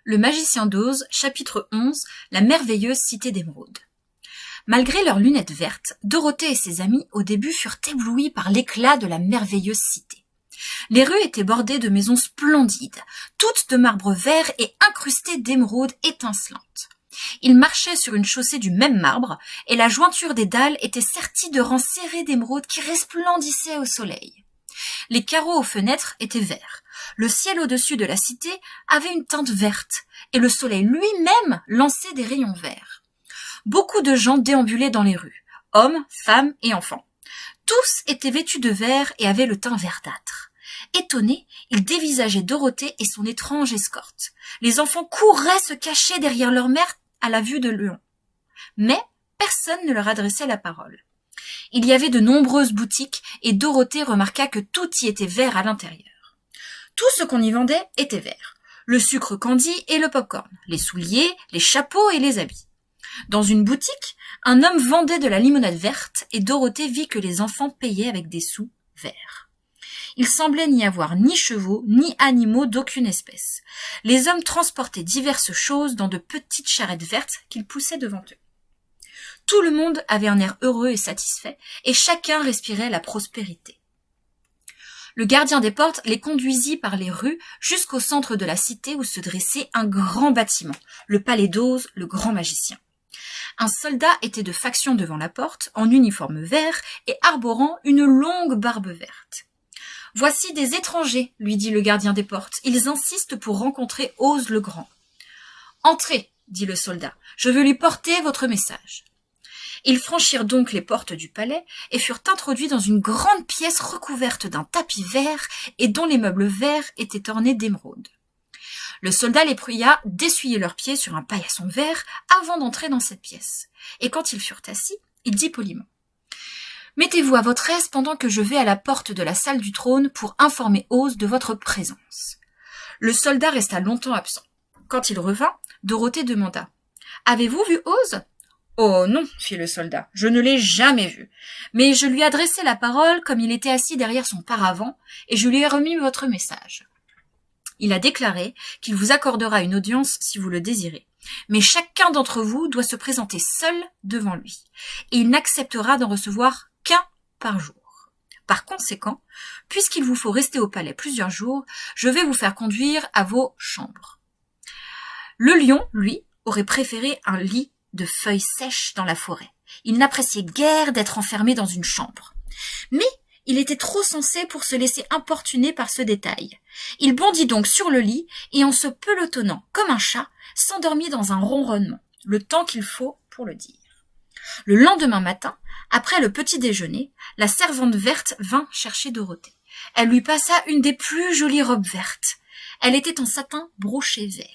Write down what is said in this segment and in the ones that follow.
Le magicien d'Oz, chapitre 11, la merveilleuse cité d'émeraude. Malgré leurs lunettes vertes, Dorothée et ses amis au début furent éblouis par l'éclat de la merveilleuse cité. Les rues étaient bordées de maisons splendides, toutes de marbre vert et incrustées d'émeraudes étincelantes. Ils marchaient sur une chaussée du même marbre, et la jointure des dalles était sertie de rangs serrés d'émeraudes qui resplendissaient au soleil. Les carreaux aux fenêtres étaient verts. Le ciel au-dessus de la cité avait une teinte verte, et le soleil lui-même lançait des rayons verts. Beaucoup de gens déambulaient dans les rues, hommes, femmes et enfants. Tous étaient vêtus de vert et avaient le teint verdâtre. Étonnés, ils dévisageaient Dorothée et son étrange escorte. Les enfants couraient se cacher derrière leur mère à la vue de Léon. Mais personne ne leur adressait la parole. Il y avait de nombreuses boutiques et Dorothée remarqua que tout y était vert à l'intérieur. Tout ce qu'on y vendait était vert. Le sucre candy et le pop-corn, les souliers, les chapeaux et les habits. Dans une boutique, un homme vendait de la limonade verte et Dorothée vit que les enfants payaient avec des sous verts. Il semblait n'y avoir ni chevaux, ni animaux d'aucune espèce. Les hommes transportaient diverses choses dans de petites charrettes vertes qu'ils poussaient devant eux. Tout le monde avait un air heureux et satisfait, et chacun respirait la prospérité. Le gardien des portes les conduisit par les rues jusqu'au centre de la cité où se dressait un grand bâtiment, le palais d'Oz, le grand magicien. Un soldat était de faction devant la porte, en uniforme vert et arborant une longue barbe verte. « Voici des étrangers, lui dit le gardien des portes. Ils insistent pour rencontrer Oz le Grand. »« Entrez, dit le soldat, je veux lui porter votre message. » Ils franchirent donc les portes du palais et furent introduits dans une grande pièce recouverte d'un tapis vert et dont les meubles verts étaient ornés d'émeraudes. Le soldat les pria d'essuyer leurs pieds sur un paillasson vert avant d'entrer dans cette pièce. Et quand ils furent assis, il dit poliment : « Mettez-vous à votre aise pendant que je vais à la porte de la salle du trône pour informer Oz de votre présence. » Le soldat resta longtemps absent. Quand il revint, Dorothée demanda : « Avez-vous vu Oz ? » « Oh non, fit le soldat, je ne l'ai jamais vu. Mais je lui ai adressé la parole comme il était assis derrière son paravent, et je lui ai remis votre message. Il a déclaré qu'il vous accordera une audience si vous le désirez. Mais chacun d'entre vous doit se présenter seul devant lui, et il n'acceptera d'en recevoir qu'un par jour. Par conséquent, puisqu'il vous faut rester au palais plusieurs jours, je vais vous faire conduire à vos chambres. Le lion, lui, aurait préféré un lit de feuilles sèches dans la forêt. Il n'appréciait guère d'être enfermé dans une chambre. Mais il était trop sensé pour se laisser importuner par ce détail. Il bondit donc sur le lit et en se pelotonnant comme un chat, s'endormit dans un ronronnement, le temps qu'il faut pour le dire. Le lendemain matin, après le petit déjeuner, la servante verte vint chercher Dorothée. Elle lui passa une des plus jolies robes vertes. Elle était en satin broché vert.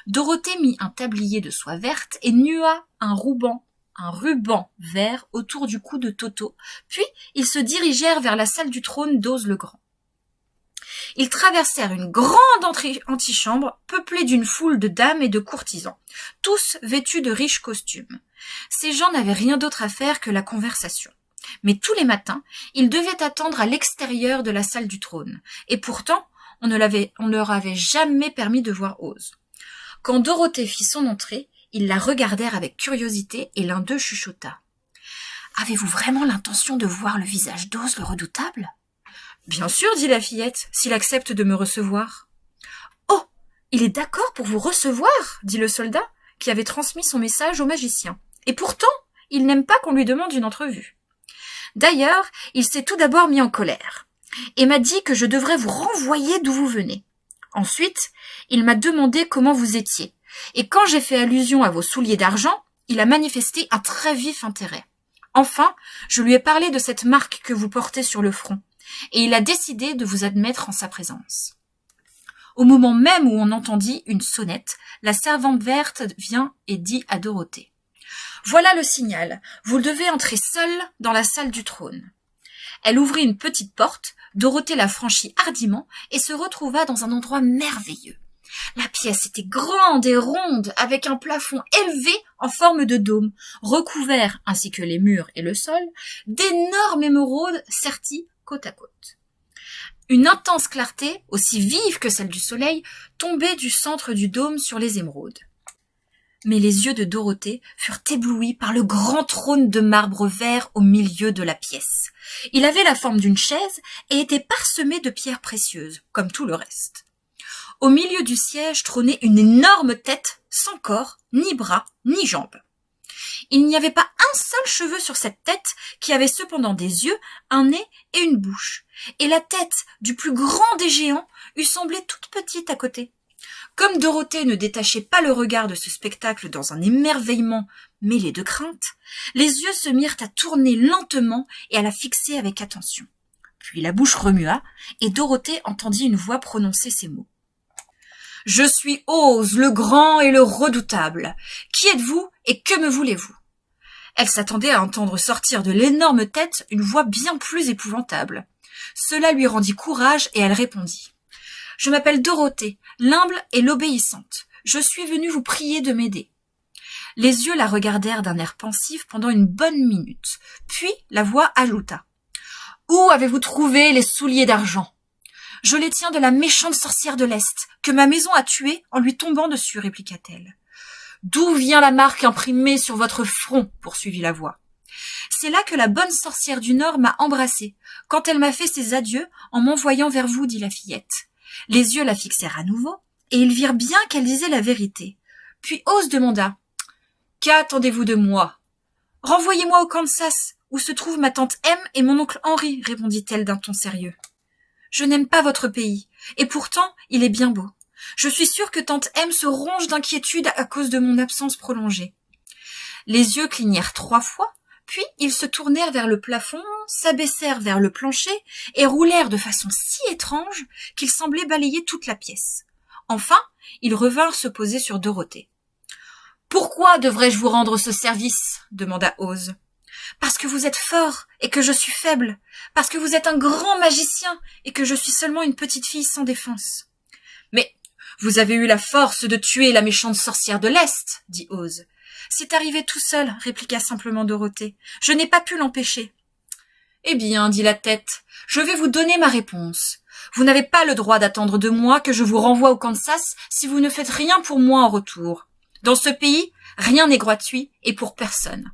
Dorothée mit un tablier de soie verte et nua un ruban vert autour du cou de Toto, puis ils se dirigèrent vers la salle du trône d'Oz le Grand. Ils traversèrent une grande antichambre peuplée d'une foule de dames et de courtisans, tous vêtus de riches costumes. Ces gens n'avaient rien d'autre à faire que la conversation. Mais tous les matins, ils devaient attendre à l'extérieur de la salle du trône, et pourtant, on ne leur avait jamais permis de voir Oz. Quand Dorothée fit son entrée, ils la regardèrent avec curiosité et l'un d'eux chuchota. « Avez-vous vraiment l'intention de voir le visage d'Oz le redoutable ?»« Bien sûr, dit la fillette, s'il accepte de me recevoir. »« Oh, il est d'accord pour vous recevoir, dit le soldat, qui avait transmis son message au magicien. Et pourtant, il n'aime pas qu'on lui demande une entrevue. D'ailleurs, il s'est tout d'abord mis en colère et m'a dit que je devrais vous renvoyer d'où vous venez. Ensuite, il m'a demandé comment vous étiez, et quand j'ai fait allusion à vos souliers d'argent, il a manifesté un très vif intérêt. Enfin, je lui ai parlé de cette marque que vous portez sur le front, et il a décidé de vous admettre en sa présence. Au moment même où on entendit une sonnette, la servante verte vient et dit à Dorothée : « Voilà le signal, vous devez entrer seule dans la salle du trône. » Elle ouvrit une petite porte, Dorothée la franchit hardiment et se retrouva dans un endroit merveilleux. La pièce était grande et ronde, avec un plafond élevé en forme de dôme, recouvert, ainsi que les murs et le sol, d'énormes émeraudes serties côte à côte. Une intense clarté, aussi vive que celle du soleil, tombait du centre du dôme sur les émeraudes. Mais les yeux de Dorothée furent éblouis par le grand trône de marbre vert au milieu de la pièce. Il avait la forme d'une chaise et était parsemé de pierres précieuses, comme tout le reste. Au milieu du siège trônait une énorme tête, sans corps, ni bras, ni jambes. Il n'y avait pas un seul cheveu sur cette tête, qui avait cependant des yeux, un nez et une bouche, et la tête du plus grand des géants eût semblé toute petite à côté. Comme Dorothée ne détachait pas le regard de ce spectacle dans un émerveillement mêlé de crainte, les yeux se mirent à tourner lentement et à la fixer avec attention. Puis la bouche remua, et Dorothée entendit une voix prononcer ces mots. « Je suis Ose, le grand et le redoutable. Qui êtes-vous et que me voulez-vous » Elle s'attendait à entendre sortir de l'énorme tête une voix bien plus épouvantable. Cela lui rendit courage et elle répondit. « Je m'appelle Dorothée, l'humble et l'obéissante. Je suis venue vous prier de m'aider. » Les yeux la regardèrent d'un air pensif pendant une bonne minute. Puis la voix ajouta. « Où avez-vous trouvé les souliers d'argent ?»« Je les tiens de la méchante sorcière de l'Est, que ma maison a tuée en lui tombant dessus, répliqua-t-elle. « D'où vient la marque imprimée sur votre front ?» poursuivit la voix. « C'est là que la bonne sorcière du Nord m'a embrassée, quand elle m'a fait ses adieux en m'envoyant vers vous, dit la fillette. Les yeux la fixèrent à nouveau, et ils virent bien qu'elle disait la vérité. Puis Ose demanda. « Qu'attendez-vous de moi ?»« Renvoyez-moi au Kansas, où se trouvent ma tante M et mon oncle Henri, répondit-elle d'un ton sérieux. « Je n'aime pas votre pays, et pourtant il est bien beau. Je suis sûre que tante M se ronge d'inquiétude à cause de mon absence prolongée. » Les yeux clignèrent 3 fois, puis ils se tournèrent vers le plafond, s'abaissèrent vers le plancher et roulèrent de façon si étrange qu'ils semblaient balayer toute la pièce. Enfin, ils revinrent se poser sur Dorothée. « Pourquoi devrais-je vous rendre ce service ?» demanda Ose. « Parce que vous êtes fort et que je suis faible, parce que vous êtes un grand magicien et que je suis seulement une petite fille sans défense. »« Mais vous avez eu la force de tuer la méchante sorcière de l'Est, » dit Ose. « C'est arrivé tout seul, » répliqua simplement Dorothée. « Je n'ai pas pu l'empêcher. »« Eh bien, dit la tête, je vais vous donner ma réponse. Vous n'avez pas le droit d'attendre de moi que je vous renvoie au Kansas si vous ne faites rien pour moi en retour. Dans ce pays, rien n'est gratuit et pour personne.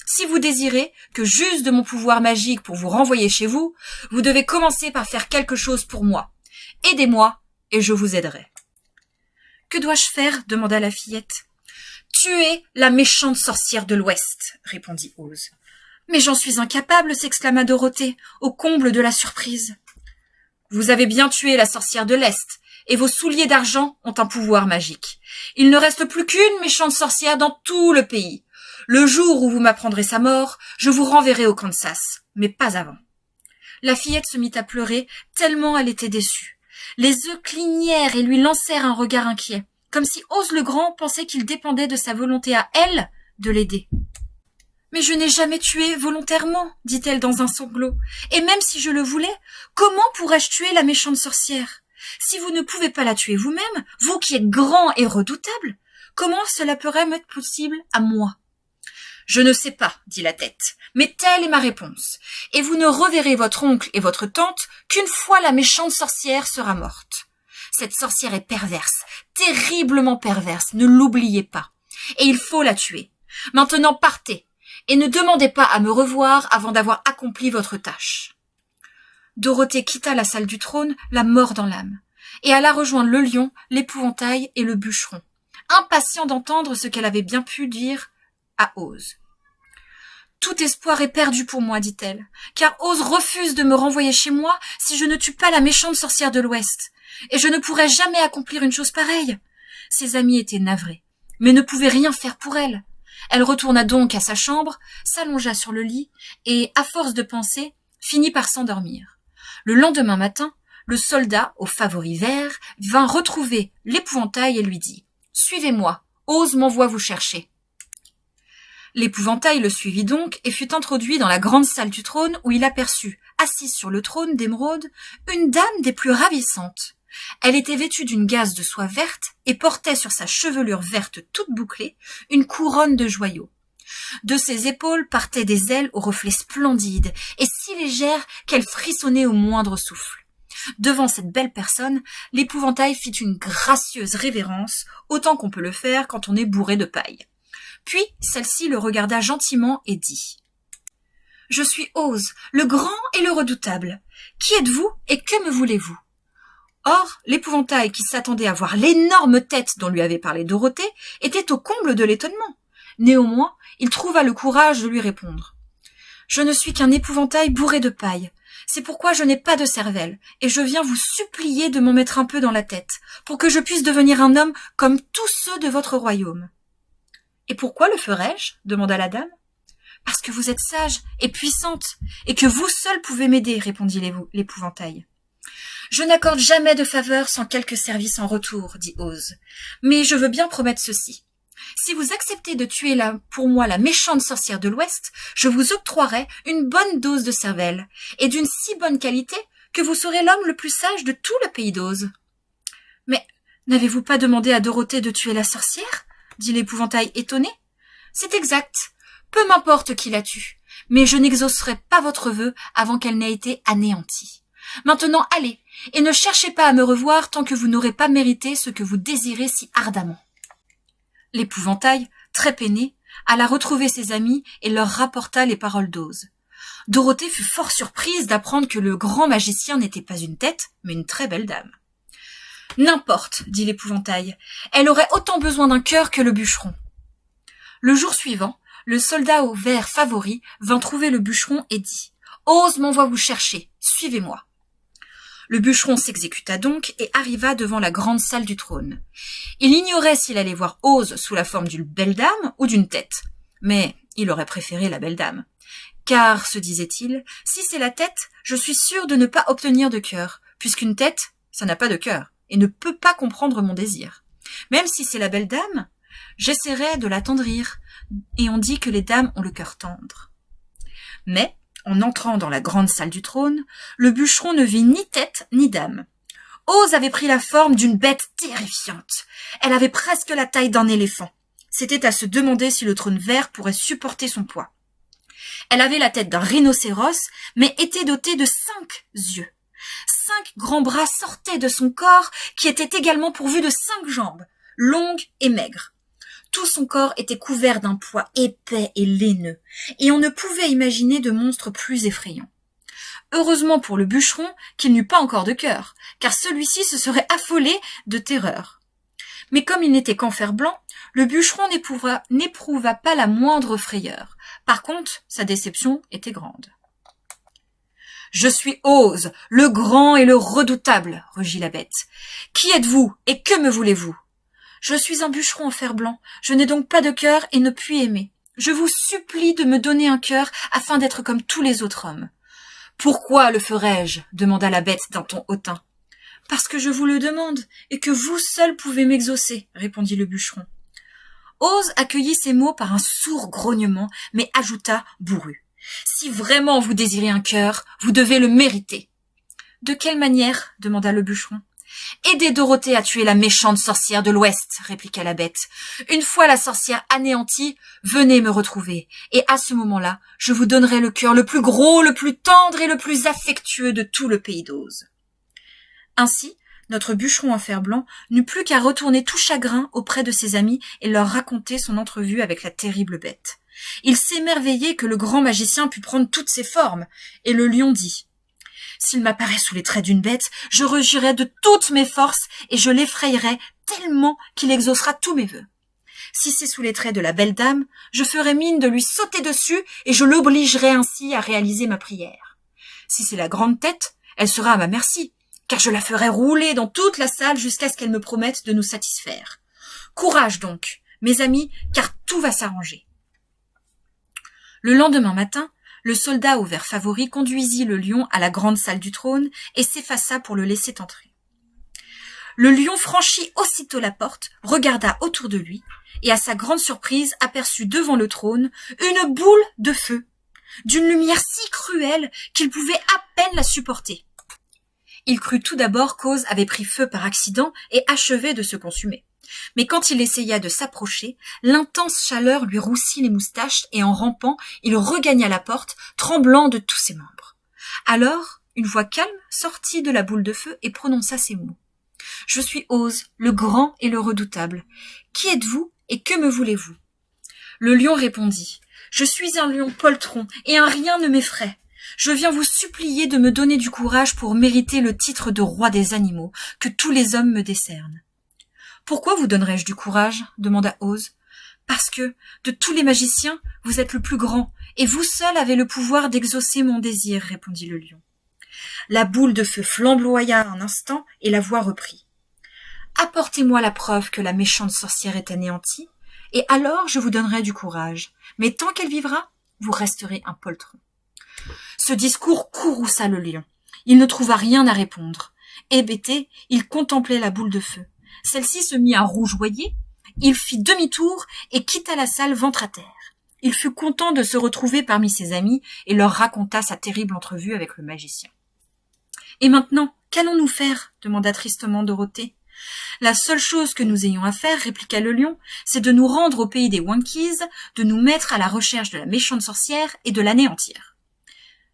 Si vous désirez que j'use de mon pouvoir magique pour vous renvoyer chez vous, vous devez commencer par faire quelque chose pour moi. Aidez-moi et je vous aiderai. »« Que dois-je faire ?» demanda la fillette. « Tuer la méchante sorcière de l'Ouest, » répondit Ose. « Mais j'en suis incapable, » s'exclama Dorothée, au comble de la surprise. « Vous avez bien tué la sorcière de l'Est, et vos souliers d'argent ont un pouvoir magique. Il ne reste plus qu'une méchante sorcière dans tout le pays. Le jour où vous m'apprendrez sa mort, je vous renverrai au Kansas, mais pas avant. » La fillette se mit à pleurer, tellement elle était déçue. Les yeux clignèrent et lui lancèrent un regard inquiet, comme si Ose le Grand pensait qu'il dépendait de sa volonté à elle de l'aider. « Mais je n'ai jamais tué volontairement, » dit-elle dans un sanglot. « Et même si je le voulais, comment pourrais-je tuer la méchante sorcière ? Si vous ne pouvez pas la tuer vous-même, vous qui êtes grand et redoutable, comment cela pourrait m'être possible à moi ? » « Je ne sais pas, » dit la tête, « mais telle est ma réponse, et vous ne reverrez votre oncle et votre tante qu'une fois la méchante sorcière sera morte. Cette sorcière est perverse, terriblement perverse, ne l'oubliez pas, et il faut la tuer. Maintenant partez, et ne demandez pas à me revoir avant d'avoir accompli votre tâche. » Dorothée quitta la salle du trône, la mort dans l'âme, et alla rejoindre le lion, l'épouvantail et le bûcheron, impatient d'entendre ce qu'elle avait bien pu dire à Ose. « Tout espoir est perdu pour moi, dit-elle, car Ose refuse de me renvoyer chez moi si je ne tue pas la méchante sorcière de l'Ouest, et je ne pourrais jamais accomplir une chose pareille. » Ses amis étaient navrés, mais ne pouvaient rien faire pour elle. Elle retourna donc à sa chambre, s'allongea sur le lit, et, à force de penser, finit par s'endormir. Le lendemain matin, le soldat, aux favoris verts, vint retrouver l'épouvantail et lui dit « Suivez-moi, Ose m'envoie vous chercher. » L'épouvantail le suivit donc et fut introduit dans la grande salle du trône où il aperçut, assise sur le trône d'émeraude, une dame des plus ravissantes. Elle était vêtue d'une gaze de soie verte et portait sur sa chevelure verte toute bouclée une couronne de joyaux. De ses épaules partaient des ailes aux reflets splendides et si légères qu'elles frissonnaient au moindre souffle. Devant cette belle personne, l'épouvantail fit une gracieuse révérence, autant qu'on peut le faire quand on est bourré de paille. Puis celle-ci le regarda gentiment et dit « Je suis Ose, le grand et le redoutable. Qui êtes-vous et que me voulez-vous » Or, l'épouvantail qui s'attendait à voir l'énorme tête dont lui avait parlé Dorothée était au comble de l'étonnement. Néanmoins, il trouva le courage de lui répondre. « Je ne suis qu'un épouvantail bourré de paille. C'est pourquoi je n'ai pas de cervelle, et je viens vous supplier de m'en mettre un peu dans la tête, pour que je puisse devenir un homme comme tous ceux de votre royaume. »« Et pourquoi le ferais-je » demanda la dame. « Parce que vous êtes sage et puissante, et que vous seul pouvez m'aider, répondit l'épouvantail. « Je n'accorde jamais de faveur sans quelque service en retour, dit Ose, mais je veux bien promettre ceci. Si vous acceptez de tuer pour moi la méchante sorcière de l'Ouest, je vous octroierai une bonne dose de cervelle, et d'une si bonne qualité que vous serez l'homme le plus sage de tout le pays d'Ose. »« Mais n'avez-vous pas demandé à Dorothée de tuer la sorcière ?» dit l'épouvantail étonné. « C'est exact. Peu m'importe qui la tue, mais je n'exaucerai pas votre vœu avant qu'elle n'ait été anéantie. Maintenant, allez, et ne cherchez pas à me revoir tant que vous n'aurez pas mérité ce que vous désirez si ardemment. » L'épouvantail, très peiné, alla retrouver ses amis et leur rapporta les paroles d'Ose. Dorothée fut fort surprise d'apprendre que le grand magicien n'était pas une tête, mais une très belle dame. « N'importe, dit l'épouvantail, elle aurait autant besoin d'un cœur que le bûcheron. » Le jour suivant, le soldat au vert favori vint trouver le bûcheron et dit « Ose m'envoie vous chercher, suivez-moi. » Le bûcheron s'exécuta donc et arriva devant la grande salle du trône. Il ignorait s'il allait voir Ose sous la forme d'une belle dame ou d'une tête, mais il aurait préféré la belle dame. Car, se disait-il, si c'est la tête, je suis sûr de ne pas obtenir de cœur, puisqu'une tête, ça n'a pas de cœur, et ne peut pas comprendre mon désir. Même si c'est la belle dame, j'essaierai de l'attendrir, et on dit que les dames ont le cœur tendre. Mais, en entrant dans la grande salle du trône, le bûcheron ne vit ni tête ni dame. Ose avait pris la forme d'une bête terrifiante. Elle avait presque la taille d'un éléphant. C'était à se demander si le trône vert pourrait supporter son poids. Elle avait la tête d'un rhinocéros, mais était dotée de 5 yeux. 5 grands bras sortaient de son corps, qui était également pourvu de 5 jambes, longues et maigres. Tout son corps était couvert d'un poids épais et laineux, et on ne pouvait imaginer de monstre plus effrayant. Heureusement pour le bûcheron qu'il n'eut pas encore de cœur, car celui-ci se serait affolé de terreur. Mais comme il n'était qu'en fer blanc, le bûcheron n'éprouva pas la moindre frayeur. Par contre, sa déception était grande. « Je suis Ose, le grand et le redoutable, rugit la bête. Qui êtes-vous et que me voulez-vous ? Je suis un bûcheron en fer blanc, je n'ai donc pas de cœur et ne puis aimer. Je vous supplie de me donner un cœur afin d'être comme tous les autres hommes. »« Pourquoi le ferais-je » demanda la bête d'un ton hautain. « Parce que je vous le demande et que vous seul pouvez m'exaucer, » répondit le bûcheron. Ose accueillit ces mots par un sourd grognement, mais ajouta bourru. « Si vraiment vous désirez un cœur, vous devez le mériter. »« De quelle manière » demanda le bûcheron. « Aidez Dorothée à tuer la méchante sorcière de l'Ouest, » répliqua la bête. « Une fois la sorcière anéantie, venez me retrouver, et à ce moment-là, je vous donnerai le cœur le plus gros, le plus tendre et le plus affectueux de tout le pays d'Ose. » Ainsi, notre bûcheron en fer blanc n'eut plus qu'à retourner tout chagrin auprès de ses amis et leur raconter son entrevue avec la terrible bête. Il s'émerveillait que le grand magicien pût prendre toutes ses formes, et le lion dit « S'il m'apparaît sous les traits d'une bête, je rejurerai de toutes mes forces et je l'effrayerai tellement qu'il exaucera tous mes vœux. Si c'est sous les traits de la belle dame, je ferai mine de lui sauter dessus et je l'obligerai ainsi à réaliser ma prière. Si c'est la grande tête, elle sera à ma merci, car je la ferai rouler dans toute la salle jusqu'à ce qu'elle me promette de nous satisfaire. Courage donc, mes amis, car tout va s'arranger. » Le lendemain matin, le soldat au vert favori conduisit le lion à la grande salle du trône et s'effaça pour le laisser entrer. Le lion franchit aussitôt la porte, regarda autour de lui, et à sa grande surprise aperçut devant le trône une boule de feu, d'une lumière si cruelle qu'il pouvait à peine la supporter. Il crut tout d'abord qu'Ose avait pris feu par accident et achevait de se consumer. Mais quand il essaya de s'approcher, l'intense chaleur lui roussit les moustaches et en rampant, il regagna la porte, tremblant de tous ses membres. Alors, une voix calme sortit de la boule de feu et prononça ces mots. « Je suis Ose, le grand et le redoutable. Qui êtes-vous et que me voulez-vous » Le lion répondit. « Je suis un lion poltron et un rien ne m'effraie. Je viens vous supplier de me donner du courage pour mériter le titre de roi des animaux que tous les hommes me décernent. »« Pourquoi vous donnerais-je du courage ?» demanda Ose. « Parce que, de tous les magiciens, vous êtes le plus grand, et vous seul avez le pouvoir d'exaucer mon désir, » répondit le lion. La boule de feu flamboya un instant, et la voix reprit. « Apportez-moi la preuve que la méchante sorcière est anéantie, et alors je vous donnerai du courage. Mais tant qu'elle vivra, vous resterez un poltron. » Ce discours courrouça le lion. Il ne trouva rien à répondre. Hébété, il contemplait la boule de feu. Celle-ci se mit à rougeoyer. Il fit demi-tour et quitta la salle ventre à terre. Il fut content de se retrouver parmi ses amis et leur raconta sa terrible entrevue avec le magicien. « Et maintenant, qu'allons-nous faire ?» demanda tristement Dorothée. « La seule chose que nous ayons à faire, répliqua le lion, c'est de nous rendre au pays des Winkies, de nous mettre à la recherche de la méchante sorcière et de l'anéantir. »«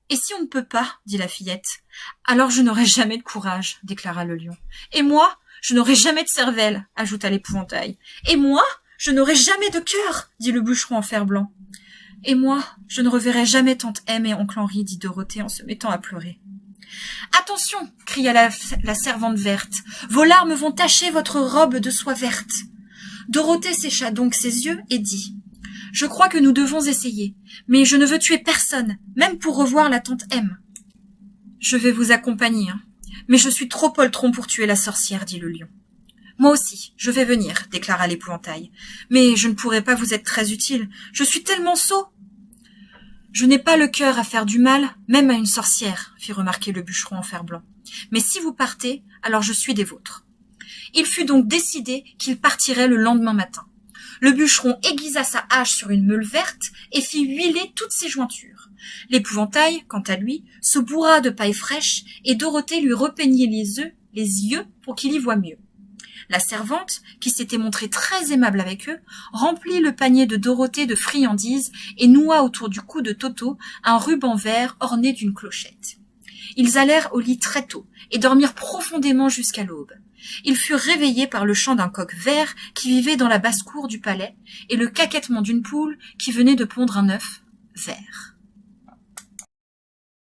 Et si on ne peut pas, dit la fillette, alors je n'aurai jamais de courage, déclara le lion. Et moi, je n'aurai jamais de cervelle, ajouta l'épouvantail. Et moi, je n'aurai jamais de cœur, dit le bûcheron en fer-blanc. Et moi, je ne reverrai jamais tante M et oncle Henri, dit Dorothée en se mettant à pleurer. Attention, cria la servante verte, vos larmes vont tacher votre robe de soie verte. Dorothée sécha donc ses yeux et dit, je crois que nous devons essayer, mais je ne veux tuer personne, même pour revoir la tante M. Je vais vous accompagner, hein. Mais je suis trop poltron pour tuer la sorcière, dit le lion. Moi aussi, je vais venir, déclara l'épouvantail. Mais je ne pourrai pas vous être très utile. Je suis tellement sot. Je n'ai pas le cœur à faire du mal, même à une sorcière, fit remarquer le bûcheron en fer-blanc. Mais si vous partez, alors je suis des vôtres. Il fut donc décidé qu'il partirait le lendemain matin. Le bûcheron aiguisa sa hache sur une meule verte et fit huiler toutes ses jointures. L'épouvantail, quant à lui, se bourra de paille fraîche et Dorothée lui repeignit les yeux pour qu'il y voie mieux. La servante, qui s'était montrée très aimable avec eux, remplit le panier de Dorothée de friandises et noua autour du cou de Toto un ruban vert orné d'une clochette. Ils allèrent au lit très tôt et dormirent profondément jusqu'à l'aube. Ils furent réveillés par le chant d'un coq vert qui vivait dans la basse-cour du palais et le caquettement d'une poule qui venait de pondre un œuf vert.